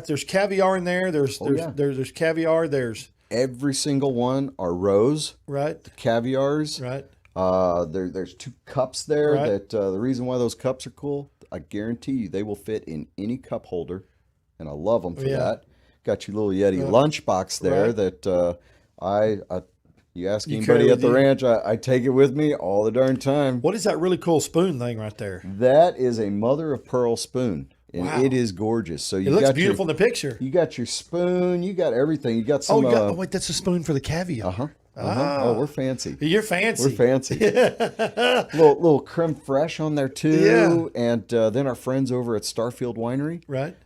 there's caviar in there. There's caviar. There's every single one are rows. Right. The caviars. Right. There's 2 cups there. Right. That the reason why those cups are cool, I guarantee you, they will fit in any cup holder, and I love them for that. Got your little Yeti lunchbox there. Right. That you ask anybody at the ranch, I take it with me all the darn time. What is that really cool spoon thing right there? That is a mother of pearl spoon. And it is gorgeous. So it looks beautiful in the picture. You got your spoon. You got everything. You got some. Oh, wait, that's a spoon for the caviar. Oh, we're fancy. You're fancy. We're fancy. little creme fraiche on there too. Yeah. And then our friends over at Starfield Winery. Right.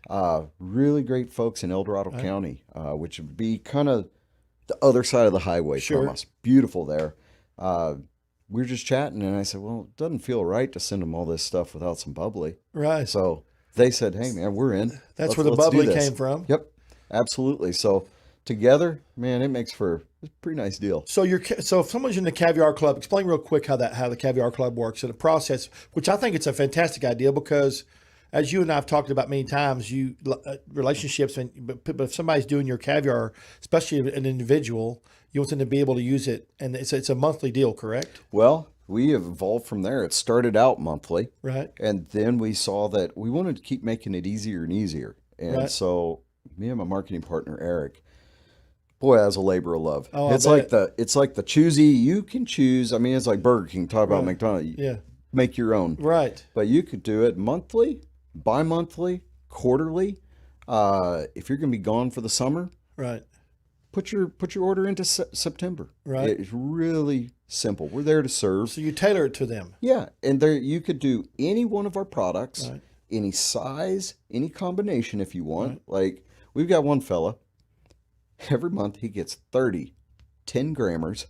Really great folks in El Dorado County, which would be kind of the other side of the highway from us. Beautiful there. We were just chatting, and I said, well, it doesn't feel right to send them all this stuff without some bubbly. Right. So they said, hey, man, we're in. That's where the bubbly came from. Yep, absolutely. So together, man, it makes for a pretty nice deal. So if someone's in the Caviar Club, explain real quick how the Caviar Club works and the process, which I think it's a fantastic idea because, as you and I have talked about many times, relationships, but if somebody's doing your caviar, especially an individual, you want them to be able to use it, and it's a monthly deal, correct? Well, we have evolved from there. It started out monthly. Right. And then we saw that we wanted to keep making it easier and easier. And so me and my marketing partner, Eric, boy, that's a labor of love. Oh, it's like the choosy. You can choose. I mean, it's like Burger King. Talk about McDonald's. Yeah. Make your own. Right. But you could do it monthly, bi-monthly, quarterly. If you're going to be gone for the summer. Right. Put your order into September. Right. It's really simple. We're there to serve. So you tailor it to them. Yeah, and there you could do any one of our products, any size, any combination if you want. Right. Like we've got one fella. Every month he gets 10 grammars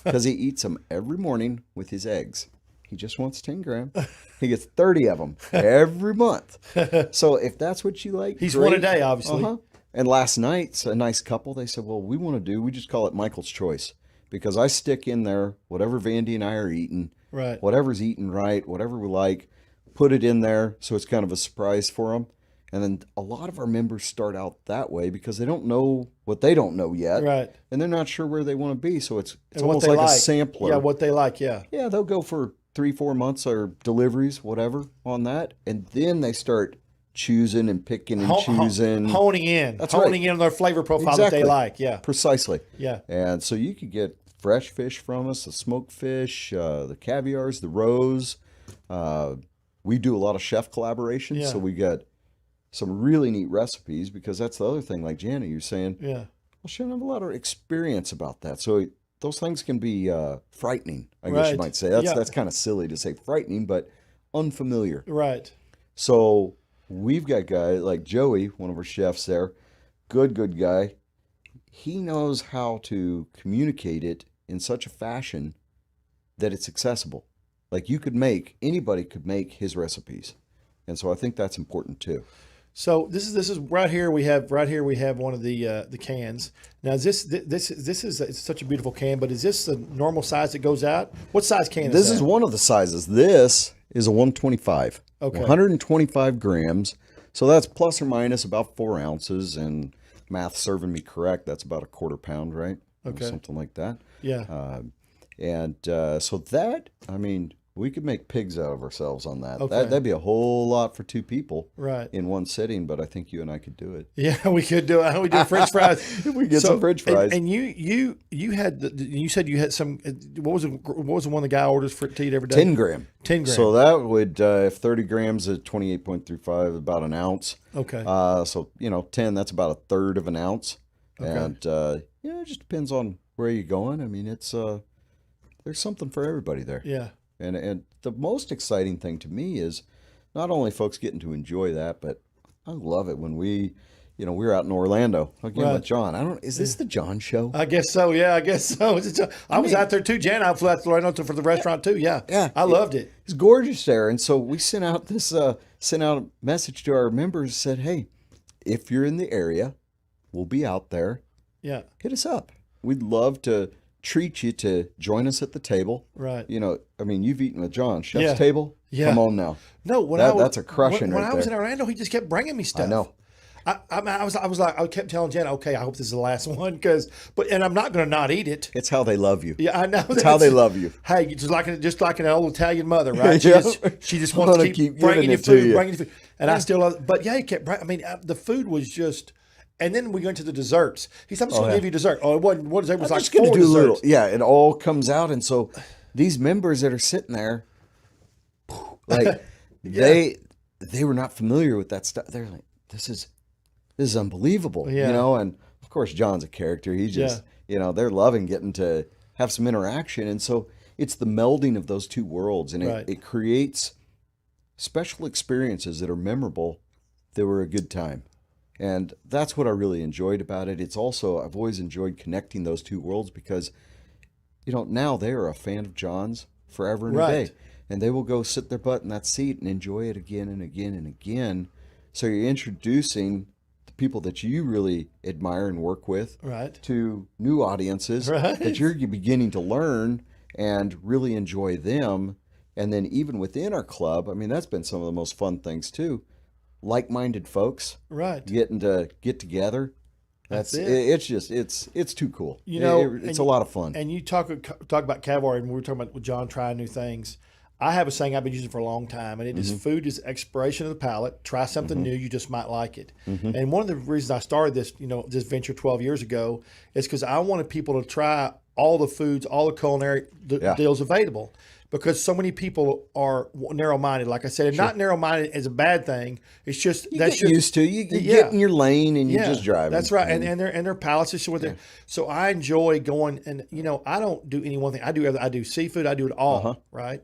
because he eats them every morning with his eggs. He just wants 10 grams. He gets 30 of them every month. So if that's what you like, he's great. One a day, obviously. And last night, a nice couple, they said, well, we just call it Michael's Choice because I stick in there whatever Vandy and I are eating, whatever's eaten right, whatever we like, put it in there so it's kind of a surprise for them. And then a lot of our members start out that way because they don't know what they don't know yet. Right. And they're not sure where they want to be. So it's almost like a sampler. Yeah, what they like, yeah. Yeah, they'll go for 3-4 months or deliveries, whatever, on that. And then they start choosing and picking and choosing. Honing in. That's honing in on their flavor profile that they like, yeah. Precisely. Yeah. And so you could get fresh fish from us, the smoked fish, the caviars, the roes. We do a lot of chef collaborations, so we got some really neat recipes because that's the other thing, like Janet, you're saying. Yeah. Well, she doesn't have a lot of experience about that. So those things can be frightening, I guess you might say. That's kind of silly to say frightening, but unfamiliar. Right. So we've got guys like Joey, one of our chefs there, good guy. He knows how to communicate it in such a fashion that it's accessible. Like anybody could make his recipes. And so I think that's important too. So this is right here. We have one of the cans. Now this is it's such a beautiful can. But is this the normal size that goes out? What size can is this? This is one of the sizes. This is a 125. Okay. 125 grams. So that's plus or minus about 4 ounces. And math serving me correct, that's about a quarter pound, right? Okay. Or something like that. Yeah. So that, I mean, we could make pigs out of ourselves on that. Okay. That'd be a whole lot for 2 people in one sitting, but I think you and I could do it. Yeah, we could do it. We do French fries. We get some French fries. And you said you had some. What was the one the guy orders to eat every day? 10 gram. 10 grams. So that would, if 30 grams at 28.35, about an ounce. Okay. So 10. That's about a third of an ounce. Okay. And it just depends on where you're going. I mean, it's there's something for everybody there. Yeah. And the most exciting thing to me is not only folks getting to enjoy that, but I love it when we were out in Orlando again with John. Is this the John show? I guess so. Yeah, I guess so. I was out there too, Jan. I flew out to Orlando for the restaurant too. Yeah, yeah. I loved it. It's gorgeous there, and so we sent out a message to our members. Said, hey, if you're in the area, we'll be out there. Yeah, hit us up. We'd love to treat you to join us at the table. Right. You've eaten with John. Chef's table. Yeah. Come on now. No, that's a crushing when right I was there. in Orlando, he just kept bringing me stuff. I know. I kept telling Jen, okay, I hope this is the last one, and I'm not going to not eat it. It's how they love you. Yeah, I know. It's how they love you. Hey, just like an old Italian mother, right? She just wants to keep bringing you food, and I still love it. But yeah, he kept. The food was just. And then we went to the desserts. He said, I'm just going to give you dessert. Oh, it wasn't. What dessert? It was like 4 desserts. It all comes out. And so these members that are sitting there, like, they were not familiar with that stuff. They're like, this is unbelievable, and of course John's a character. He's just, they're loving getting to have some interaction. And so it's the melding of those two worlds, and it creates special experiences that are memorable, that were a good time. And that's what I really enjoyed about it. It's also, I've always enjoyed connecting those two worlds because, now they are a fan of John's forever and a day. And they will go sit their butt in that seat and enjoy it again and again and again. So you're introducing the people that you really admire and work with to new audiences that you're beginning to learn and really enjoy them. And then even within our club, that's been some of the most fun things too. Like-minded folks, getting to get together. That's it. It's too cool. It's a lot of fun. And you talk about Caviar, and we were talking about with John trying new things. I have a saying I've been using for a long time, and it is food is exploration of the palate. Try something new, you just might like it. And one of the reasons I started this, this venture 12 years ago, is because I wanted people to try all the foods, all the culinary deals available. Because so many people are narrow-minded, like I said, and not narrow-minded is a bad thing. It's just you get used to you get in your lane and you just drive. That's right, and their palates is with it. So I enjoy going, and I don't do any one thing. I do seafood. I do it all, right?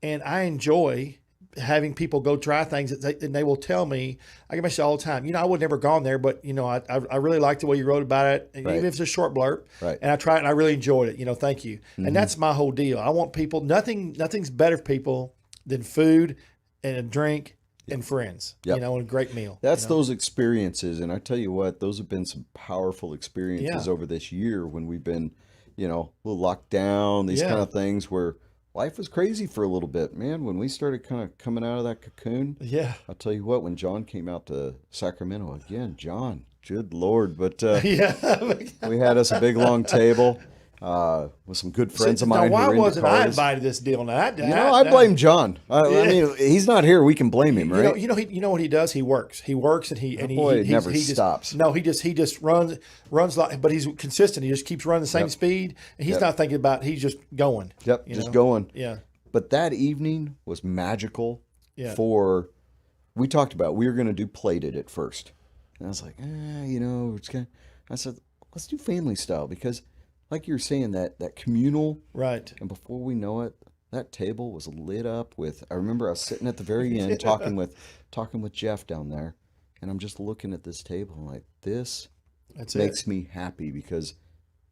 And I enjoy having people go try things and they will tell me. I get myself all the time. I would never gone there, but I really liked the way you wrote about it, and even if it's a short blurb. And I tried it and I really enjoyed it. Thank you. And that's my whole deal. I want people. Nothing's better for people than food and a drink and friends. And a great meal. That's those experiences, and I tell you what, those have been some powerful experiences over this year when we've been, a little locked down. These kind of things where. Life was crazy for a little bit, man. When we started kind of coming out of that cocoon, I'll tell you what, when John came out to Sacramento again, John, good Lord. But we had us a big, long table with some good friends of mine. Now, why wasn't I invited to this deal? Now, I blame John. I mean, he's not here. We can blame him, right? You know what he does? He works, and he never stops. He just runs like, but he's consistent. He just keeps running the same speed, and he's not thinking about. He's just going. Just going. Yeah. But that evening was magical. For we talked about we were going to do plated at first, and I was like, I said let's do family style because. Like you were saying, that communal, and before we know it, that table was lit up with. I remember I was sitting at the very end talking with Jeff down there, and I'm just looking at this table and like this makes me happy because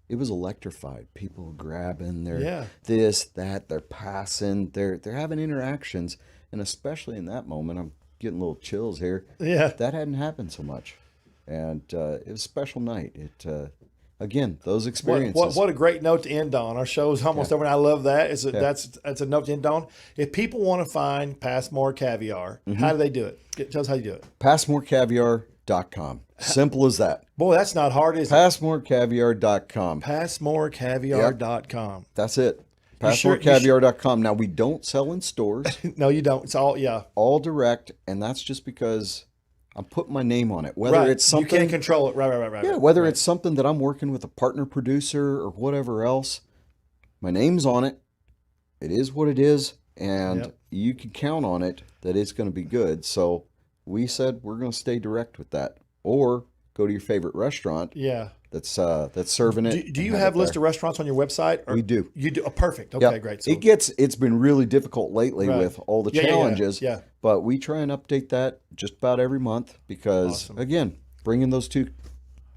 it was electrified. People grabbing their this, that, they're passing, they're having interactions, and especially in that moment, I'm getting a little chills here. That hadn't happened so much, and it was a special night. Again, those experiences. What a great note to end on. Our show is almost over, and I love that. That's a note to end on. If people want to find Passmore Caviar, how do they do it? Tell us how you do it. PassmoreCaviar.com. Simple as that. Boy, that's not hard, is it? PassmoreCaviar.com. PassmoreCaviar.com. That's it. PassmoreCaviar.com. Now, we don't sell in stores. No, you don't. It's all direct, and that's just because I'm putting my name on it. Whether it's something you can't control it. Right. Yeah, whether it's something that I'm working with a partner producer or whatever else, my name's on it. It is what it is, and you can count on it that it's going to be good. So we said we're going to stay direct with that, or go to your favorite restaurant. Yeah. That's serving it. Do you have a list of restaurants on your website? We do. You do? Oh, perfect. Okay, Yep. great. So, It's been really difficult lately with all the challenges. Yeah. But we try and update that just about every month because again, bringing those two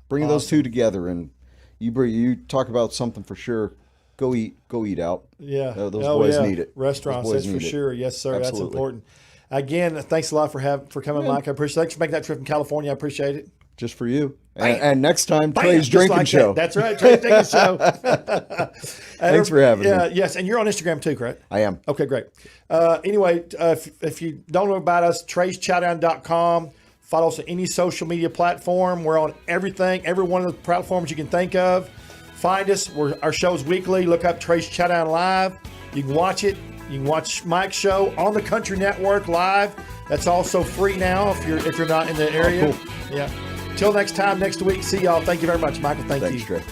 together, and you talk about something for sure. Go eat out. Yeah. Those boys need it. Restaurants, that's for sure. Yes, sir. Absolutely. That's important. Again, thanks a lot for coming, Mike. I appreciate it. Thanks for making that trip from California. I appreciate it. Just for you. And next time, Trey's drinking show. That's right. Trey's drinking show. Thanks for having me. Yes, and you're on Instagram too, correct? I am. Okay, great. Anyway, if you don't know about us, Trey'sChowdown.com. Follow us on any social media platform. We're on everything, every one of the platforms you can think of. Find us. Our show's weekly. Look up Trey's Chowdown Live. You can watch it. You can watch Mike's show on the Country Network live. That's also free now if you're not in the area. Cool. Yeah. Till next time, next week. See y'all. Thank you very much, Michael. Thanks, Trey.